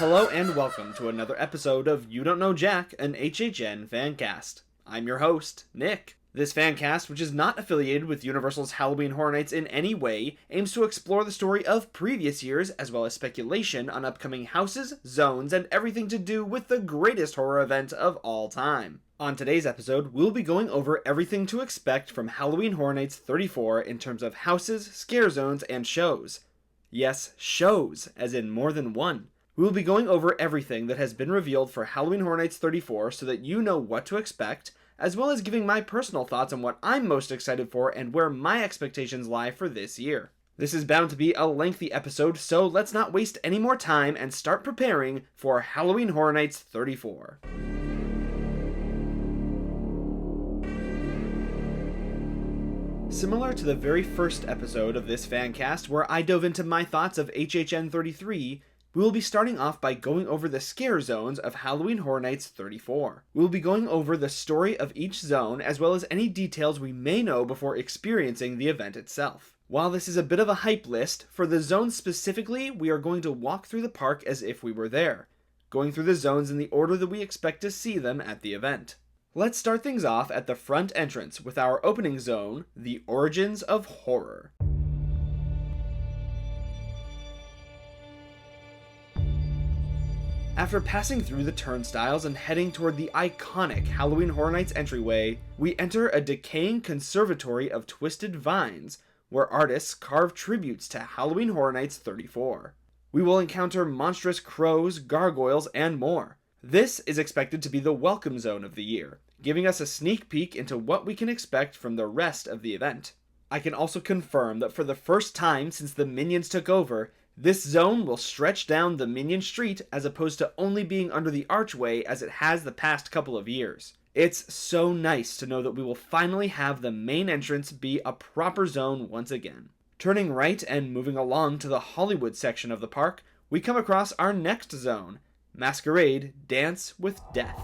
Hello and welcome to another episode of You Don't Know Jack, an HHN fancast. I'm your host, Nick. This fancast, which is not affiliated with Universal's Halloween Horror Nights in any way, aims to explore the story of previous years as well as speculation on upcoming houses, zones, and everything to do with the greatest horror event of all time. On today's episode, we'll be going over everything to expect from Halloween Horror Nights 34 in terms of houses, scare zones, and shows. Yes, shows, as in more than one. We will be going over everything that has been revealed for Halloween Horror Nights 34 so that you know what to expect, as well as giving my personal thoughts on what I'm most excited for and where my expectations lie for this year. This is bound to be a lengthy episode, so let's not waste any more time and start preparing for Halloween Horror Nights 34. Similar to the very first episode of this fancast where I dove into my thoughts of HHN 33, we will be starting off by going over the scare zones of Halloween Horror Nights 34. We will be going over the story of each zone as well as any details we may know before experiencing the event itself. While this is a bit of a hype list, for the zones specifically, we are going to walk through the park as if we were there, going through the zones in the order that we expect to see them at the event. Let's start things off at the front entrance with our opening zone, the Origins of Horror. After passing through the turnstiles and heading toward the iconic Halloween Horror Nights entryway, we enter a decaying conservatory of twisted vines, where artists carve tributes to Halloween Horror Nights 34. We will encounter monstrous crows, gargoyles, and more. This is expected to be the welcome zone of the year, giving us a sneak peek into what we can expect from the rest of the event. I can also confirm that for the first time since the Minions took over, this zone will stretch down the Minion Street as opposed to only being under the archway as it has the past couple of years. It's so nice to know that we will finally have the main entrance be a proper zone once again. Turning right and moving along to the Hollywood section of the park, we come across our next zone, Masquerade Dance with Death.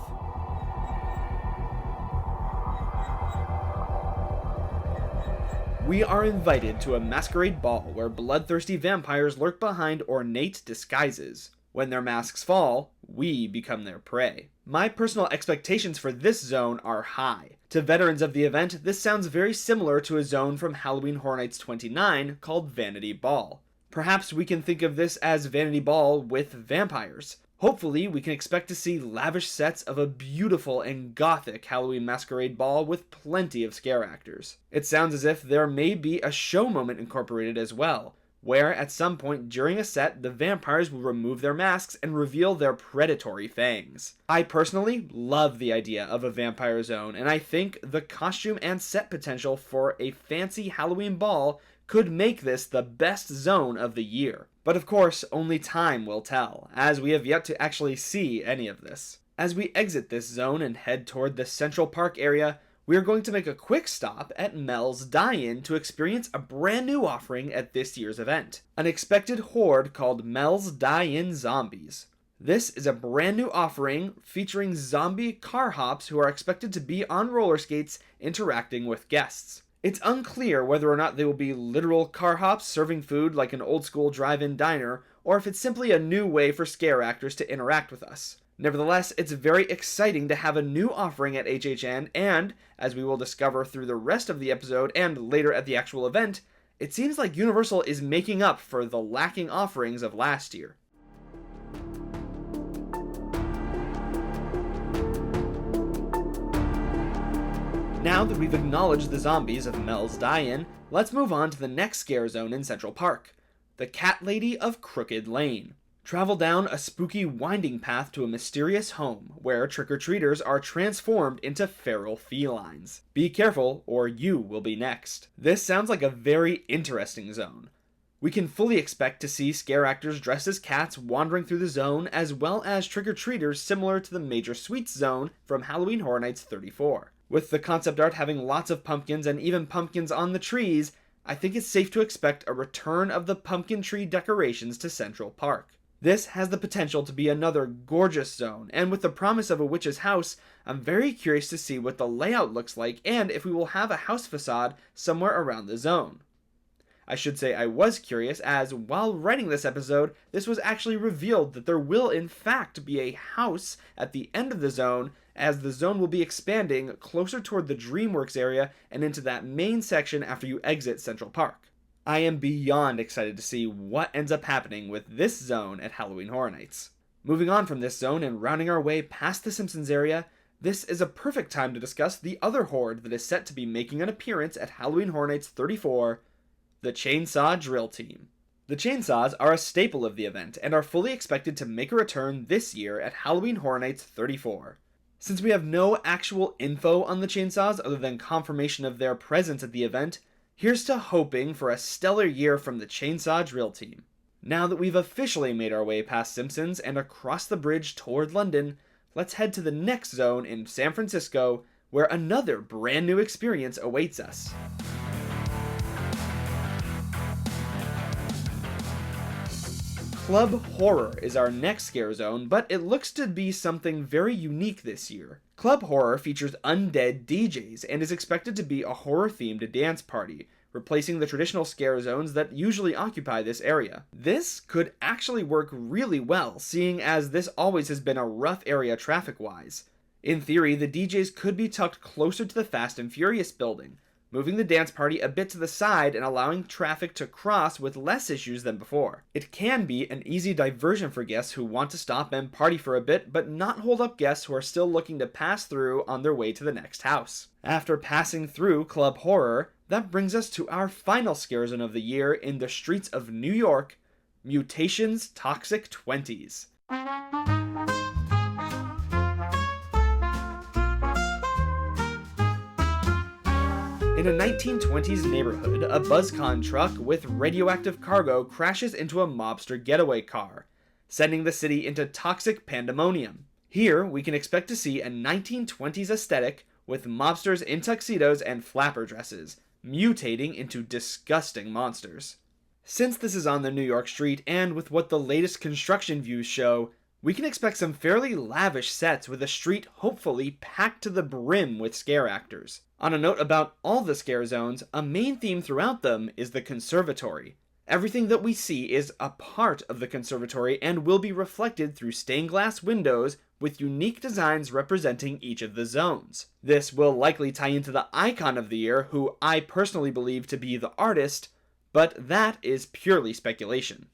We are invited to a masquerade ball where bloodthirsty vampires lurk behind ornate disguises. When their masks fall, we become their prey. My personal expectations for this zone are high. To veterans of the event, this sounds very similar to a zone from Halloween Horror Nights 29 called Vanity Ball. Perhaps we can think of this as Vanity Ball with vampires. Hopefully, we can expect to see lavish sets of a beautiful and gothic Halloween masquerade ball with plenty of scare actors. It sounds as if there may be a show moment incorporated as well, where at some point during a set, the vampires will remove their masks and reveal their predatory fangs. I personally love the idea of a vampire zone, and I think the costume and set potential for a fancy Halloween ball could make this the best zone of the year. But of course, only time will tell, as we have yet to actually see any of this. As we exit this zone and head toward the Central Park area, we are going to make a quick stop at Mel's Die-In to experience a brand new offering at this year's event, an expected horde called Mel's Die-In Zombies. This is a brand new offering featuring zombie car hops who are expected to be on roller skates interacting with guests. It's unclear whether or not they will be literal car hops serving food like an old school drive-in diner, or if it's simply a new way for scare actors to interact with us. Nevertheless, it's very exciting to have a new offering at HHN, and, as we will discover through the rest of the episode and later at the actual event, it seems like Universal is making up for the lacking offerings of last year. Now that we've acknowledged the zombies of Mel's Die-In, let's move on to the next scare zone in Central Park, the Cat Lady of Crooked Lane. Travel down a spooky winding path to a mysterious home where trick-or-treaters are transformed into feral felines. Be careful, or you will be next. This sounds like a very interesting zone. We can fully expect to see scare actors dressed as cats wandering through the zone, as well as trick-or-treaters similar to the Major Sweets zone from Halloween Horror Nights 34. With the concept art having lots of pumpkins and even pumpkins on the trees, I think it's safe to expect a return of the pumpkin tree decorations to Central Park. This has the potential to be another gorgeous zone, and with the promise of a witch's house, I'm very curious to see what the layout looks like and if we will have a house facade somewhere around the zone. I should say I was curious, as while writing this episode, this was actually revealed that there will in fact be a house at the end of the zone, as the zone will be expanding closer toward the DreamWorks area and into that main section after you exit Central Park. I am beyond excited to see what ends up happening with this zone at Halloween Horror Nights. Moving on from this zone and rounding our way past the Simpsons area, this is a perfect time to discuss the other horde that is set to be making an appearance at Halloween Horror Nights 34, the Chainsaw Drill Team. The Chainsaws are a staple of the event and are fully expected to make a return this year at Halloween Horror Nights 34. Since we have no actual info on the Chainsaws other than confirmation of their presence at the event, here's to hoping for a stellar year from the Chainsaw Drill Team. Now that we've officially made our way past Simpsons and across the bridge toward London, let's head to the next zone in San Francisco, where another brand new experience awaits us. Club Horror is our next scare zone, but it looks to be something very unique this year. Club Horror features undead DJs and is expected to be a horror-themed dance party, replacing the traditional scare zones that usually occupy this area. This could actually work really well, seeing as this always has been a rough area traffic-wise. In theory, the DJs could be tucked closer to the Fast and Furious building, moving the dance party a bit to the side and allowing traffic to cross with less issues than before. It can be an easy diversion for guests who want to stop and party for a bit, but not hold up guests who are still looking to pass through on their way to the next house. After passing through Club Horror, that brings us to our final scare zone of the year in the streets of New York, Mutation's Toxic 20s. In a 1920s neighborhood, a BuzzCon truck with radioactive cargo crashes into a mobster getaway car, sending the city into toxic pandemonium. Here, we can expect to see a 1920s aesthetic with mobsters in tuxedos and flapper dresses, mutating into disgusting monsters. Since this is on the New York street, and with what the latest construction views show, we can expect some fairly lavish sets with a street hopefully packed to the brim with scare actors. On a note about all the scare zones, a main theme throughout them is the conservatory. Everything that we see is a part of the conservatory and will be reflected through stained glass windows with unique designs representing each of the zones. This will likely tie into the icon of the year, who I personally believe to be the artist, but that is purely speculation.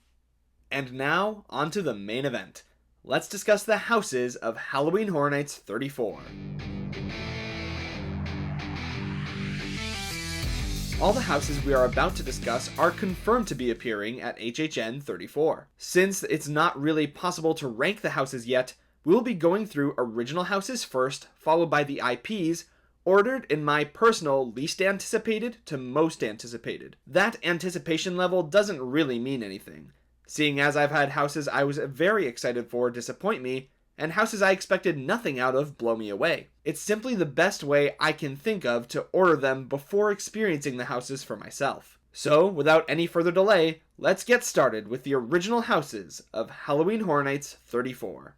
And now, on to the main event. Let's discuss the houses of Halloween Horror Nights 34. All the houses we are about to discuss are confirmed to be appearing at HHN 34. Since it's not really possible to rank the houses yet, we'll be going through original houses first, followed by the IPs, ordered in my personal least anticipated to most anticipated. That anticipation level doesn't really mean anything, seeing as I've had houses I was very excited for disappoint me, and houses I expected nothing out of blow me away. It's simply the best way I can think of to order them before experiencing the houses for myself. So, without any further delay, let's get started with the original houses of Halloween Horror Nights 34.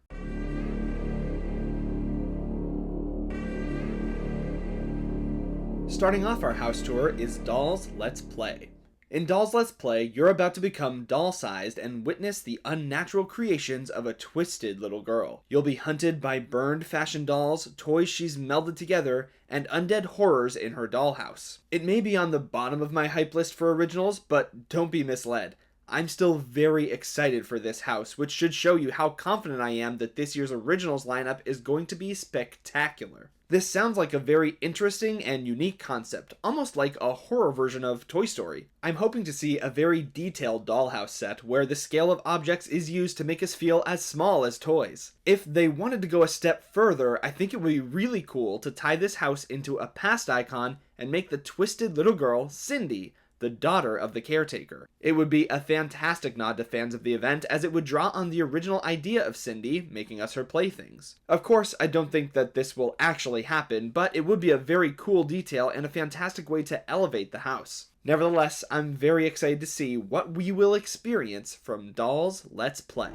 Starting off our house tour is Dolls Let's Play. In Dolls Let's Play, you're about to become doll-sized and witness the unnatural creations of a twisted little girl. You'll be hunted by burned fashion dolls, toys she's melded together, and undead horrors in her dollhouse. It may be on the bottom of my hype list for originals, but don't be misled. I'm still very excited for this house, which should show you how confident I am that this year's originals lineup is going to be spectacular. This sounds like a very interesting and unique concept, almost like a horror version of Toy Story. I'm hoping to see a very detailed dollhouse set where the scale of objects is used to make us feel as small as toys. If they wanted to go a step further, I think it would be really cool to tie this house into a past icon and make the twisted little girl Cindy, the daughter of the caretaker. It would be a fantastic nod to fans of the event, as it would draw on the original idea of Cindy, making us her playthings. Of course, I don't think that this will actually happen, but it would be a very cool detail and a fantastic way to elevate the house. Nevertheless, I'm very excited to see what we will experience from Dolls Let's Play.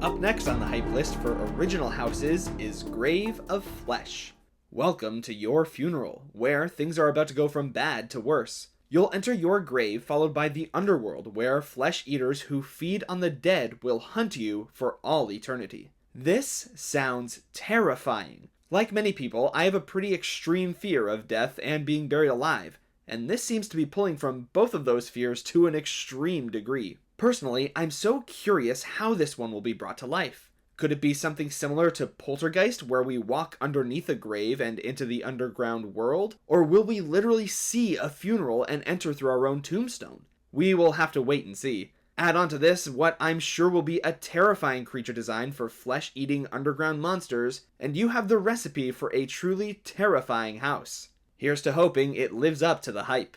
Up next on the hype list for original houses is Grave of Flesh. Welcome to your funeral, where things are about to go from bad to worse. You'll enter your grave followed by the underworld, where flesh eaters who feed on the dead will hunt you for all eternity. This sounds terrifying. Like many people, I have a pretty extreme fear of death and being buried alive, and this seems to be pulling from both of those fears to an extreme degree. Personally, I'm so curious how this one will be brought to life. Could it be something similar to Poltergeist, where we walk underneath a grave and into the underground world? Or will we literally see a funeral and enter through our own tombstone? We will have to wait and see. Add on to this what I'm sure will be a terrifying creature design for flesh-eating underground monsters, and you have the recipe for a truly terrifying house. Here's to hoping it lives up to the hype.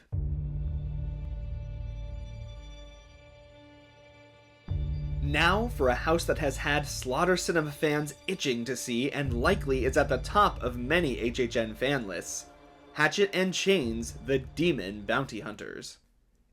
Now for a house that has had Slaughter Cinema fans itching to see and likely is at the top of many HHN fan lists. Hatchet and Chains, the Demon Bounty Hunters.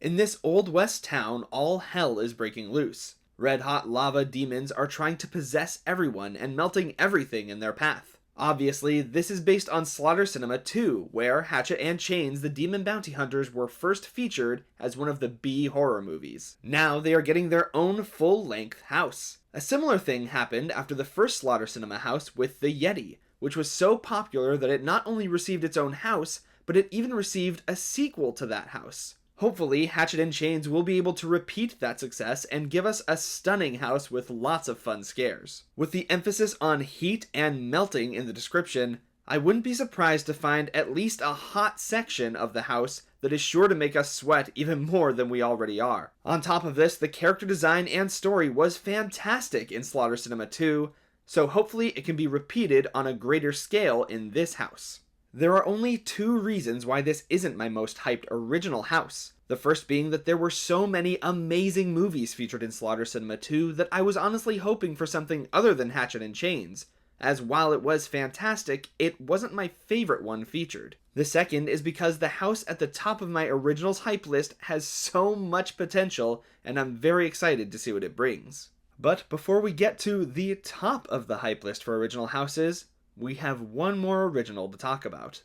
In this Old West town, all hell is breaking loose. Red-hot lava demons are trying to possess everyone and melting everything in their path. Obviously, this is based on Slaughter Cinema 2, where Hatchet and Chains, the Demon Bounty Hunters were first featured as one of the B horror movies. Now they are getting their own full-length house. A similar thing happened after the first Slaughter Cinema house with the Yeti, which was so popular that it not only received its own house, but it even received a sequel to that house. Hopefully, Hatchet and Chains will be able to repeat that success and give us a stunning house with lots of fun scares. With the emphasis on heat and melting in the description, I wouldn't be surprised to find at least a hot section of the house that is sure to make us sweat even more than we already are. On top of this, the character design and story was fantastic in Slaughter Cinema 2, so hopefully it can be repeated on a greater scale in this house. There are only two reasons why this isn't my most hyped original house. The first being that there were so many amazing movies featured in Slaughter Cinema 2 that I was honestly hoping for something other than Hatchet and Chains, as while it was fantastic, it wasn't my favorite one featured. The second is because the house at the top of my originals hype list has so much potential, and I'm very excited to see what it brings. But before we get to the top of the hype list for original houses, we have one more original to talk about.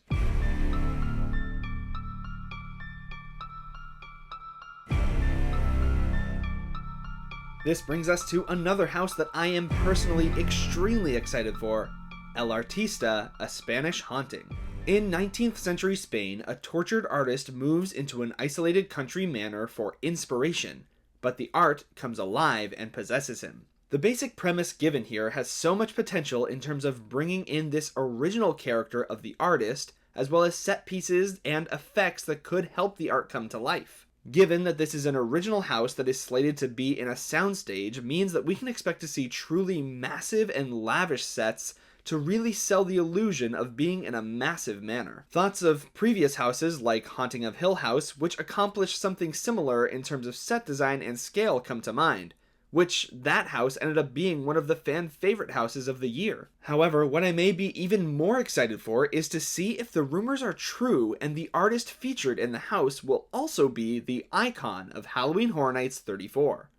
This brings us to another house that I am personally extremely excited for, El Artista, a Spanish haunting. In 19th century Spain, a tortured artist moves into an isolated country manor for inspiration, but the art comes alive and possesses him. The basic premise given here has so much potential in terms of bringing in this original character of the artist, as well as set pieces and effects that could help the art come to life. Given that this is an original house that is slated to be in a soundstage means that we can expect to see truly massive and lavish sets to really sell the illusion of being in a massive manor. Thoughts of previous houses like Haunting of Hill House, which accomplished something similar in terms of set design and scale, come to mind, which that house ended up being one of the fan favorite houses of the year. However, what I may be even more excited for is to see if the rumors are true and the artist featured in the house will also be the icon of Halloween Horror Nights 34.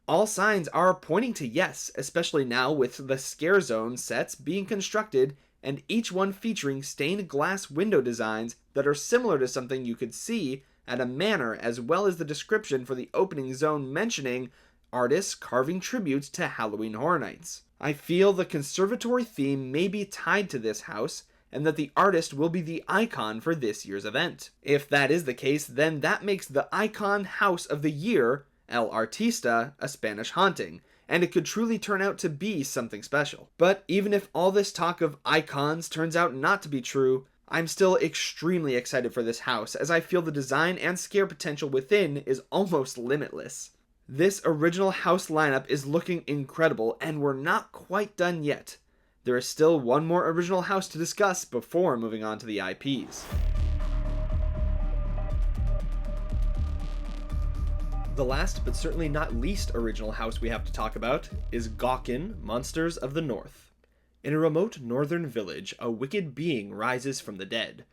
All signs are pointing to yes, especially now with the Scare Zone sets being constructed and each one featuring stained glass window designs that are similar to something you could see at a manor, as well as the description for the opening zone mentioning artists carving tributes to Halloween Horror Nights. I feel the conservatory theme may be tied to this house, and that the artist will be the icon for this year's event. If that is the case, then that makes the icon house of the year El Artista, a Spanish haunting, and it could truly turn out to be something special. But even if all this talk of icons turns out not to be true, I'm still extremely excited for this house, as I feel the design and scare potential within is almost limitless. This original house lineup is looking incredible, and we're not quite done yet. There is still one more original house to discuss before moving on to the IPs. The last, but certainly not least original house we have to talk about is Gawkin, Monsters of the North. In a remote northern village, a wicked being rises from the dead.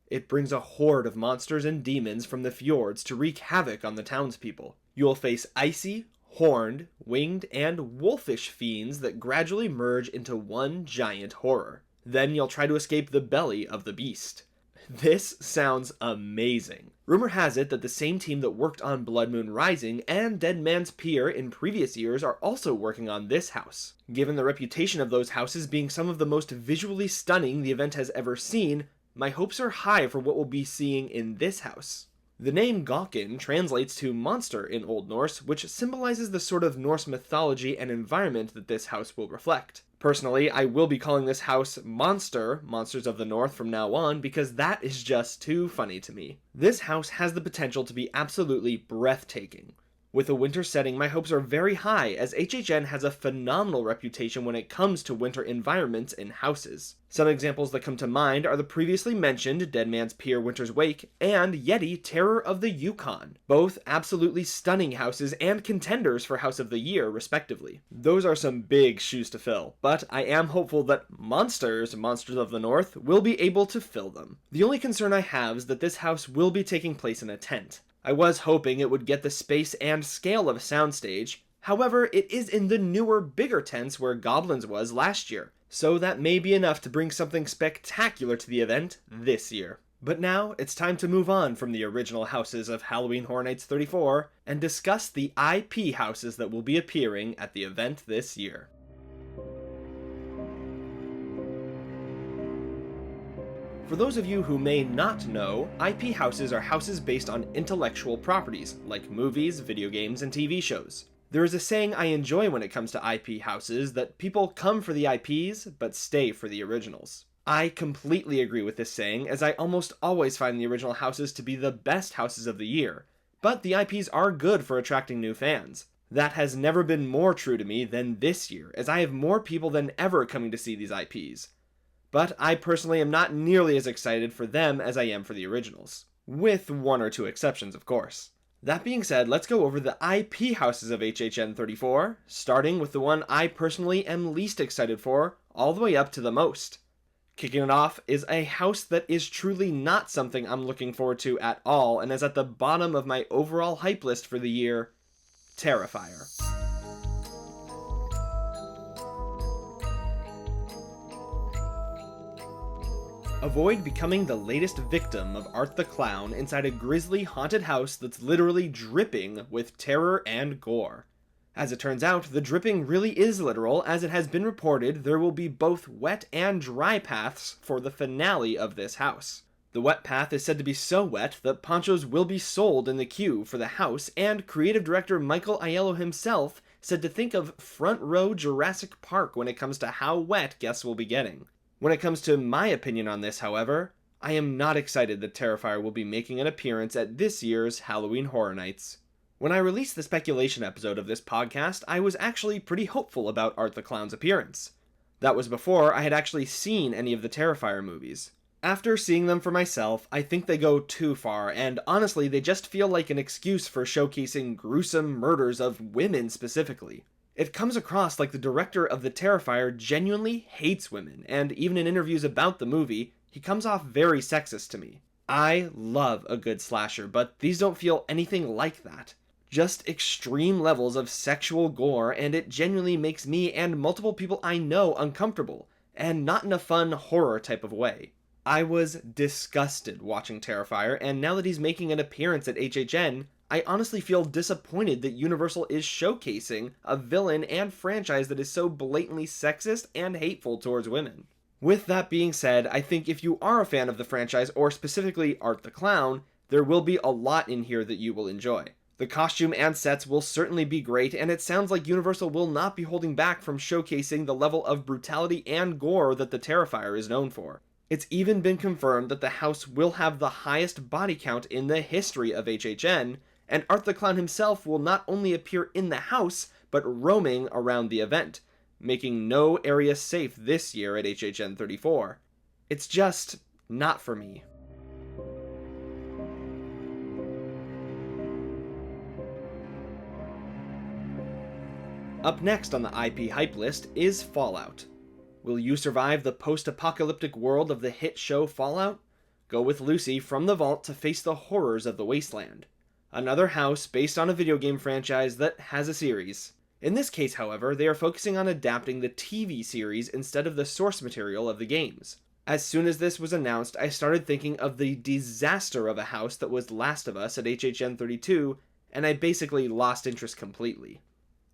It brings a horde of monsters and demons from the fjords to wreak havoc on the townspeople. You'll face icy, horned, winged, and wolfish fiends that gradually merge into one giant horror. Then you'll try to escape the belly of the beast. This sounds amazing. Rumor has it that the same team that worked on Blood Moon Rising and Dead Man's Pier in previous years are also working on this house. Given the reputation of those houses being some of the most visually stunning the event has ever seen, my hopes are high for what we'll be seeing in this house. The name Gawkin translates to monster in Old Norse, which symbolizes the sort of Norse mythology and environment that this house will reflect. Personally, I will be calling this house Monsters of the North from now on, because that is just too funny to me. This house has the potential to be absolutely breathtaking. With a winter setting, my hopes are very high, as HHN has a phenomenal reputation when it comes to winter environments in houses. Some examples that come to mind are the previously mentioned Dead Man's Pier Winter's Wake and Yeti Terror of the Yukon, both absolutely stunning houses and contenders for House of the Year, respectively. Those are some big shoes to fill, but I am hopeful that Monsters of the North will be able to fill them. The only concern I have is that this house will be taking place in a tent. I was hoping it would get the space and scale of a soundstage, however, it is in the newer, bigger tents where Goblins was last year, so that may be enough to bring something spectacular to the event this year. But now, it's time to move on from the original houses of Halloween Horror Nights 34 and discuss the IP houses that will be appearing at the event this year. For those of you who may not know, IP houses are houses based on intellectual properties, like movies, video games, and TV shows. There is a saying I enjoy when it comes to IP houses that people come for the IPs, but stay for the originals. I completely agree with this saying, as I almost always find the original houses to be the best houses of the year, but the IPs are good for attracting new fans. That has never been more true to me than this year, as I have more people than ever coming to see these IPs. But I personally am not nearly as excited for them as I am for the originals. With one or two exceptions, of course. That being said, let's go over the IP houses of HHN 34, starting with the one I personally am least excited for, all the way up to the most. Kicking it off is a house that is truly not something I'm looking forward to at all, and is at the bottom of my overall hype list for the year, Terrifier. Avoid becoming the latest victim of Art the Clown inside a grisly haunted house that's literally dripping with terror and gore. As it turns out, the dripping really is literal, as it has been reported there will be both wet and dry paths for the finale of this house. The wet path is said to be so wet that ponchos will be sold in the queue for the house, and creative director Michael Aiello himself said to think of front row Jurassic Park when it comes to how wet guests will be getting. When it comes to my opinion on this, however, I am not excited that Terrifier will be making an appearance at this year's Halloween Horror Nights. When I released the speculation episode of this podcast, I was actually pretty hopeful about Art the Clown's appearance. That was before I had actually seen any of the Terrifier movies. After seeing them for myself, I think they go too far, and honestly, they just feel like an excuse for showcasing gruesome murders of women specifically. It comes across like the director of the Terrifier genuinely hates women, and even in interviews about the movie, he comes off very sexist to me. I love a good slasher, but these don't feel anything like that. Just extreme levels of sexual gore, and it genuinely makes me and multiple people I know uncomfortable, and not in a fun horror type of way. I was disgusted watching Terrifier, and now that he's making an appearance at HHN, I honestly feel disappointed that Universal is showcasing a villain and franchise that is so blatantly sexist and hateful towards women. With that being said, I think if you are a fan of the franchise, or specifically Art the Clown, there will be a lot in here that you will enjoy. The costume and sets will certainly be great, and it sounds like Universal will not be holding back from showcasing the level of brutality and gore that the Terrifier is known for. It's even been confirmed that the house will have the highest body count in the history of HHN, and Art the Clown himself will not only appear in the house, but roaming around the event, making no area safe this year at HHN 34. It's just not for me. Up next on the IP hype list is Fallout. Will you survive the post-apocalyptic world of the hit show Fallout? Go with Lucy from the vault to face the horrors of the wasteland. Another house based on a video game franchise that has a series. In this case, however, they are focusing on adapting the TV series instead of the source material of the games. As soon as this was announced, I started thinking of the disaster of a house that was Last of Us at HHN 32, and I basically lost interest completely.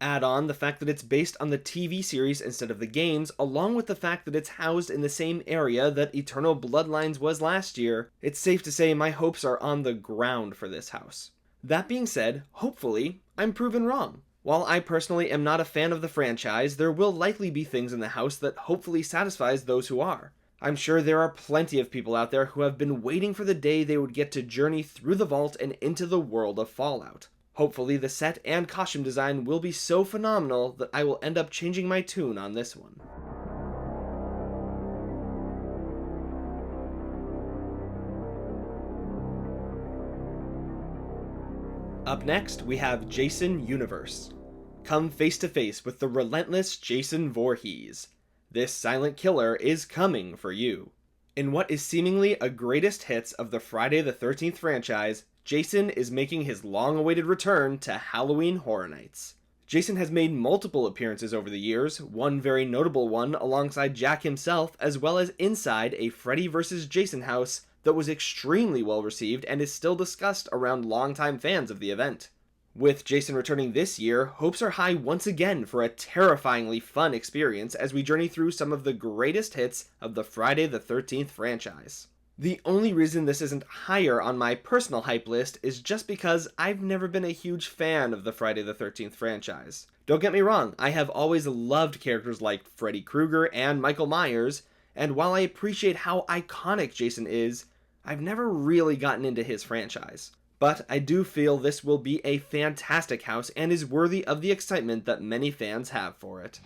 Add on the fact that it's based on the TV series instead of the games, along with the fact that it's housed in the same area that Eternal Bloodlines was last year, it's safe to say my hopes are on the ground for this house. That being said, hopefully, I'm proven wrong. While I personally am not a fan of the franchise, there will likely be things in the house that hopefully satisfies those who are. I'm sure there are plenty of people out there who have been waiting for the day they would get to journey through the vault and into the world of Fallout. Hopefully the set and costume design will be so phenomenal that I will end up changing my tune on this one. Up next, we have Jason Universe. Come face to face with the relentless Jason Voorhees. This silent killer is coming for you. In what is seemingly a greatest hits of the Friday the 13th franchise, Jason is making his long-awaited return to Halloween Horror Nights. Jason has made multiple appearances over the years, one very notable one alongside Jack himself, as well as inside a Freddy vs. Jason house that was extremely well received and is still discussed around longtime fans of the event. With Jason returning this year, hopes are high once again for a terrifyingly fun experience as we journey through some of the greatest hits of the Friday the 13th franchise. The only reason this isn't higher on my personal hype list is just because I've never been a huge fan of the Friday the 13th franchise. Don't get me wrong, I have always loved characters like Freddy Krueger and Michael Myers, and while I appreciate how iconic Jason is, I've never really gotten into his franchise. But I do feel this will be a fantastic house and is worthy of the excitement that many fans have for it.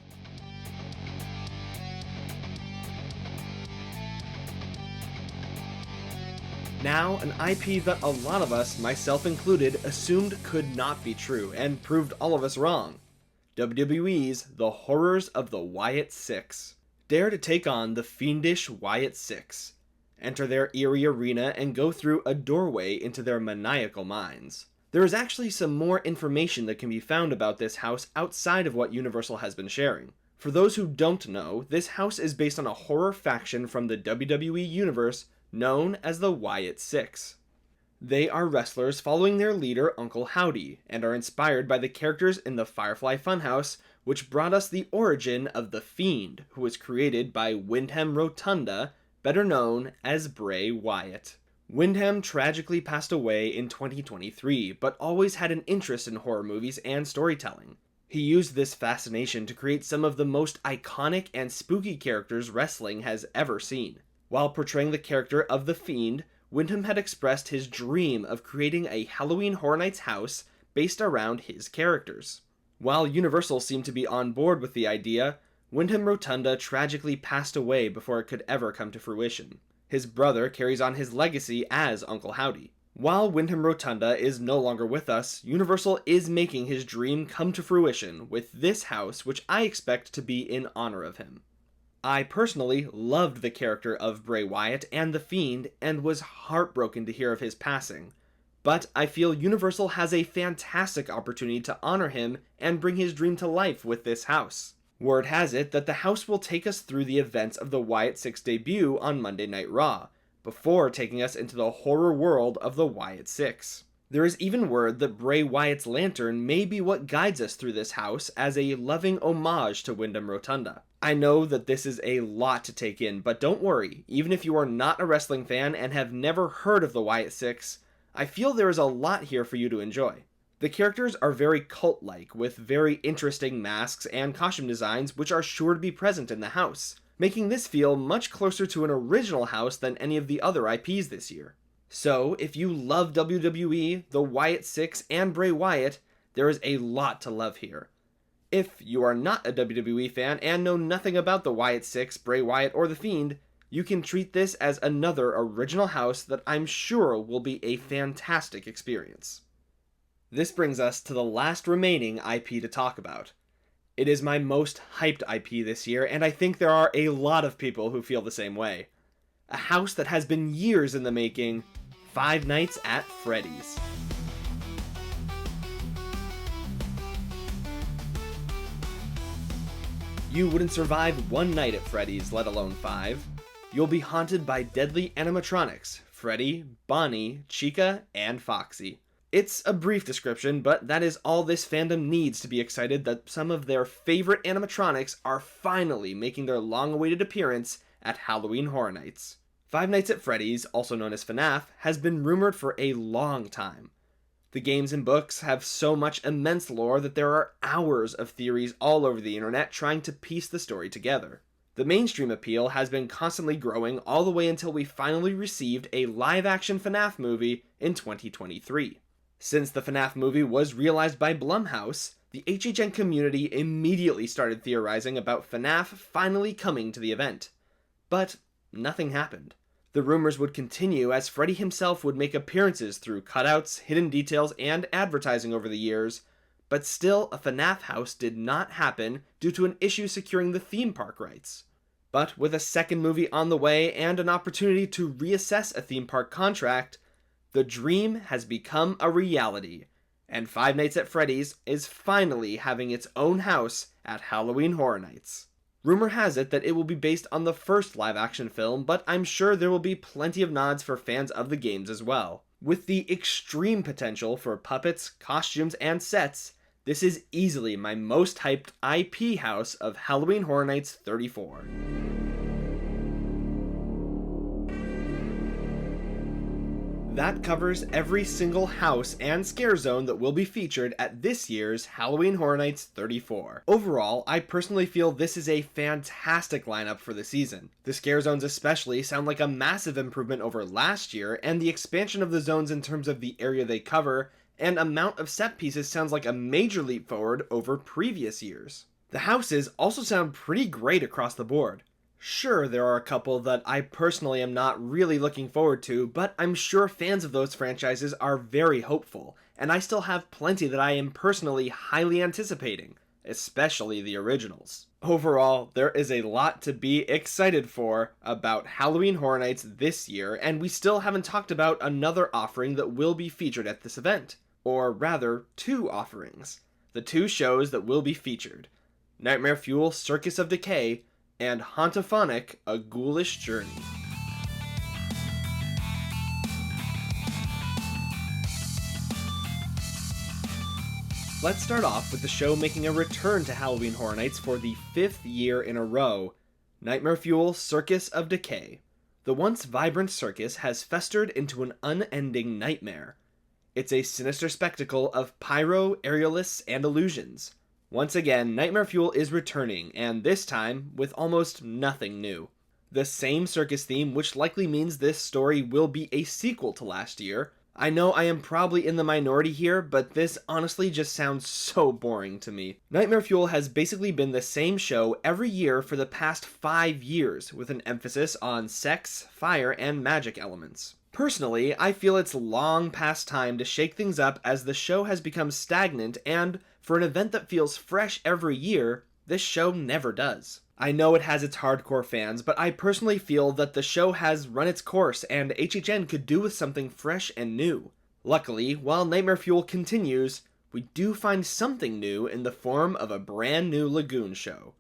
Now, an IP that a lot of us, myself included, assumed could not be true, and proved all of us wrong. WWE's The Horrors of the Wyatt Six. Dare to take on the fiendish Wyatt Six. Enter their eerie arena and go through a doorway into their maniacal minds. There is actually some more information that can be found about this house outside of what Universal has been sharing. For those who don't know, this house is based on a horror faction from the WWE universe known as the Wyatt Six. They are wrestlers following their leader Uncle Howdy, and are inspired by the characters in the Firefly Funhouse, which brought us the origin of The Fiend, who was created by Wyndham Rotunda, better known as Bray Wyatt. Wyndham tragically passed away in 2023, but always had an interest in horror movies and storytelling. He used this fascination to create some of the most iconic and spooky characters wrestling has ever seen. While portraying the character of The Fiend, Wyndham had expressed his dream of creating a Halloween Horror Nights house based around his characters. While Universal seemed to be on board with the idea, Wyndham Rotunda tragically passed away before it could ever come to fruition. His brother carries on his legacy as Uncle Howdy. While Wyndham Rotunda is no longer with us, Universal is making his dream come to fruition with this house, which I expect to be in honor of him. I personally loved the character of Bray Wyatt and The Fiend and was heartbroken to hear of his passing. But I feel Universal has a fantastic opportunity to honor him and bring his dream to life with this house. Word has it that the house will take us through the events of the Wyatt Six debut on Monday Night Raw, before taking us into the horror world of the Wyatt Six. There is even word that Bray Wyatt's lantern may be what guides us through this house as a loving homage to Wyndham Rotunda. I know that this is a lot to take in, but don't worry, even if you are not a wrestling fan and have never heard of the Wyatt Six, I feel there is a lot here for you to enjoy. The characters are very cult-like, with very interesting masks and costume designs which are sure to be present in the house, making this feel much closer to an original house than any of the other IPs this year. So, if you love WWE, the Wyatt Six, and Bray Wyatt, there is a lot to love here. If you are not a WWE fan and know nothing about the Wyatt Six, Bray Wyatt, or The Fiend, you can treat this as another original house that I'm sure will be a fantastic experience. This brings us to the last remaining IP to talk about. It is my most hyped IP this year, and I think there are a lot of people who feel the same way. A house that has been years in the making, Five Nights at Freddy's. You wouldn't survive one night at Freddy's, let alone 5. You'll be haunted by deadly animatronics, Freddy, Bonnie, Chica, and Foxy. It's a brief description, but that is all this fandom needs to be excited that some of their favorite animatronics are finally making their long-awaited appearance at Halloween Horror Nights. Five Nights at Freddy's, also known as FNAF, has been rumored for a long time. The games and books have so much immense lore that there are hours of theories all over the internet trying to piece the story together. The mainstream appeal has been constantly growing all the way until we finally received a live-action FNAF movie in 2023. Since the FNAF movie was realized by Blumhouse, the HHN community immediately started theorizing about FNAF finally coming to the event. But nothing happened. The rumors would continue as Freddy himself would make appearances through cutouts, hidden details, and advertising over the years, but still a FNAF house did not happen due to an issue securing the theme park rights. But with a second movie on the way and an opportunity to reassess a theme park contract, the dream has become a reality, and Five Nights at Freddy's is finally having its own house at Halloween Horror Nights. Rumor has it that it will be based on the first live-action film, but I'm sure there will be plenty of nods for fans of the games as well. With the extreme potential for puppets, costumes, and sets, this is easily my most hyped IP house of Halloween Horror Nights 34. That covers every single house and scare zone that will be featured at this year's Halloween Horror Nights 34. Overall, I personally feel this is a fantastic lineup for the season. The scare zones especially sound like a massive improvement over last year, and the expansion of the zones in terms of the area they cover and amount of set pieces sounds like a major leap forward over previous years. The houses also sound pretty great across the board. Sure, there are a couple that I personally am not really looking forward to, but I'm sure fans of those franchises are very hopeful, and I still have plenty that I am personally highly anticipating, especially the originals. Overall, there is a lot to be excited for about Halloween Horror Nights this year, and we still haven't talked about another offering that will be featured at this event. Or rather, two offerings. The two shows that will be featured: Nightmare Fuel Circus of Decay and Hauntophonic, A Ghoulish Journey. Let's start off with the show making a return to Halloween Horror Nights for the 5th year in a row, Nightmare Fuel Circus of Decay. The once vibrant circus has festered into an unending nightmare. It's a sinister spectacle of pyro, aerialists, and illusions. Once again, Nightmare Fuel is returning, and this time with almost nothing new. The same circus theme, which likely means this story will be a sequel to last year. I know I am probably in the minority here, but this honestly just sounds so boring to me. Nightmare Fuel has basically been the same show every year for the past 5 years, with an emphasis on sex, fire, and magic elements. Personally, I feel it's long past time to shake things up as the show has become stagnant, and for an event that feels fresh every year, this show never does. I know it has its hardcore fans, but I personally feel that the show has run its course and HHN could do with something fresh and new. Luckily, while Nightmare Fuel continues, we do find something new in the form of a brand new Lagoon show.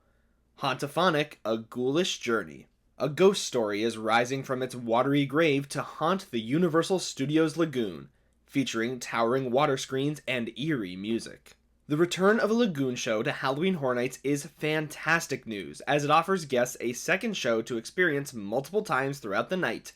Hauntophonic, A Ghoulish Journey. A ghost story is rising from its watery grave to haunt the Universal Studios Lagoon, featuring towering water screens and eerie music. The return of a Lagoon show to Halloween Horror Nights is fantastic news, as it offers guests a second show to experience multiple times throughout the night,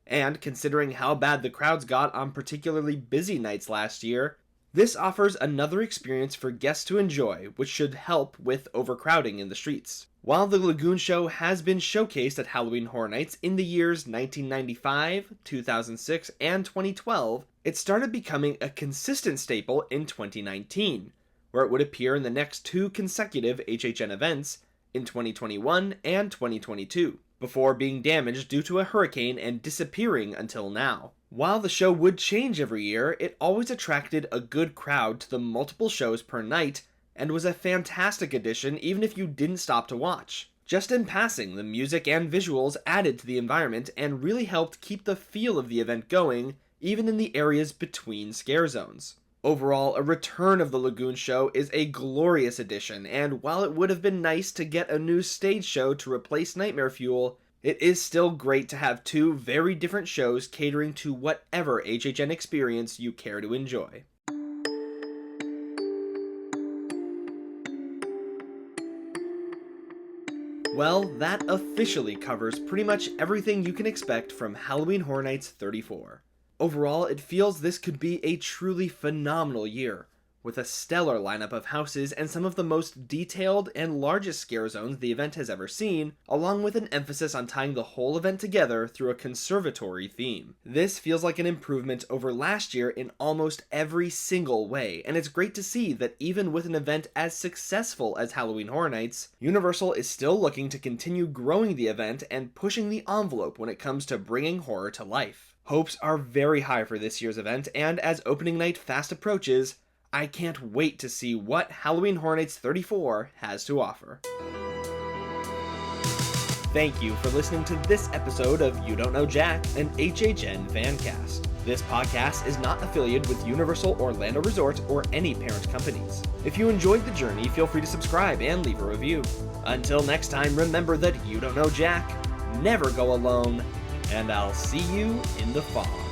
and considering how bad the crowds got on particularly busy nights last year, this offers another experience for guests to enjoy, which should help with overcrowding in the streets. While the Lagoon show has been showcased at Halloween Horror Nights in the years 1995, 2006, and 2012, it started becoming a consistent staple in 2019, where it would appear in the next 2 consecutive HHN events in 2021 and 2022, before being damaged due to a hurricane and disappearing until now. While the show would change every year, it always attracted a good crowd to the multiple shows per night, and was a fantastic addition even if you didn't stop to watch. Just in passing, the music and visuals added to the environment and really helped keep the feel of the event going, even in the areas between scare zones. Overall, a return of the Lagoon show is a glorious addition, and while it would have been nice to get a new stage show to replace Nightmare Fuel, it is still great to have two very different shows catering to whatever HHN experience you care to enjoy. Well, that officially covers pretty much everything you can expect from Halloween Horror Nights 34. Overall, it feels this could be a truly phenomenal year, with a stellar lineup of houses and some of the most detailed and largest scare zones the event has ever seen, along with an emphasis on tying the whole event together through a conservatory theme. This feels like an improvement over last year in almost every single way, and it's great to see that even with an event as successful as Halloween Horror Nights, Universal is still looking to continue growing the event and pushing the envelope when it comes to bringing horror to life. Hopes are very high for this year's event, and as opening night fast approaches, I can't wait to see what Halloween Horror Nights 34 has to offer. Thank you for listening to this episode of You Don't Know Jack, an HHN fancast. This podcast is not affiliated with Universal Orlando Resort or any parent companies. If you enjoyed the journey, feel free to subscribe and leave a review. Until next time, remember that you don't know Jack, never go alone, and I'll see you in the fog.